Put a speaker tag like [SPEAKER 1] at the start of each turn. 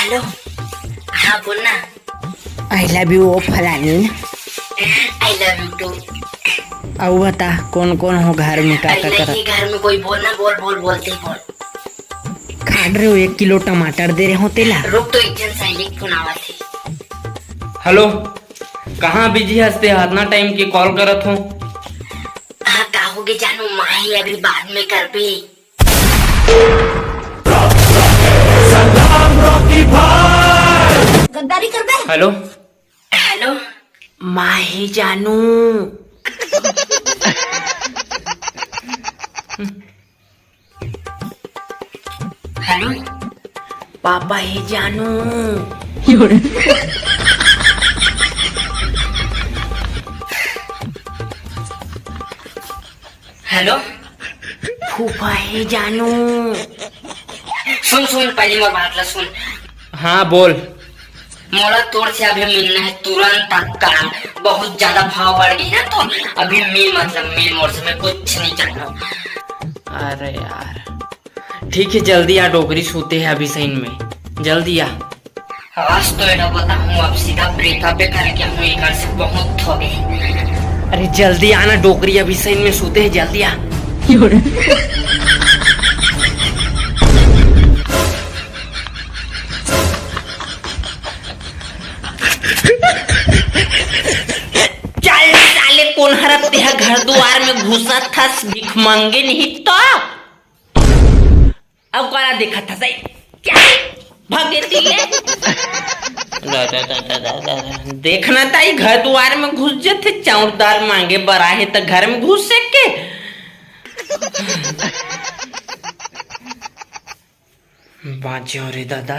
[SPEAKER 1] Hello. हाँ बोल ना।
[SPEAKER 2] आई लव यू ओ फलानी।
[SPEAKER 1] I love you too.
[SPEAKER 2] अब बता कौन कौन हो घर में, का
[SPEAKER 1] अरे
[SPEAKER 2] कर
[SPEAKER 1] नहीं, घर में कोई बोलना, बोल बोल बोलते ही बोल।
[SPEAKER 2] खाड़ रहे हो? 1 किलो टमाटर दे रहे हो तेला।
[SPEAKER 1] रुक तो एक जन सैनिक फोन आवा थी।
[SPEAKER 3] हेलो, कहाँ बिजी हंसते हाथना टाइम के कॉल करत हो?
[SPEAKER 1] हाँ कहोगे जानू, माही अभी बाद में कर भी। गद्दारी कर दे।
[SPEAKER 3] Hello
[SPEAKER 1] hello.
[SPEAKER 2] माही जानू।
[SPEAKER 1] हेलो।
[SPEAKER 2] पापा ही जानू।
[SPEAKER 1] हेलो।
[SPEAKER 2] फूफा ही जानू।
[SPEAKER 1] सुन सुन, पहली मोर बात ला सुन।
[SPEAKER 3] हाँ बोल।
[SPEAKER 1] मोला तोड़ से अभी मिलना है तुरंत का। बहुत ज्यादा भाव बढ़ गई ना, तो अभी मिल मोर से, मैं कुछ नहीं चाहता।
[SPEAKER 3] अरे यार ठीक है, जल्दी आ, डोगरी सोते हैं अभी सही में, जल्दी आ।
[SPEAKER 1] आज तो एडा बताऊं, अब सीधा ब्रेकअप करके हम ये घर से बहुत हो गए।
[SPEAKER 3] अरे जल्दी आना, डोगरी अभी सही में सोते हैं, जल्दी आ। चल साले, कौन हरप तेरा घर द्वार में घुसा था, भीख मांगे नहीं तो अब काला देखा था सही क्या भागे दिले। देखना था घर द्वार में घुस जाते, चाउरदार मांगे बराहे तो घर में घुस सके। बाँचे रे दादा।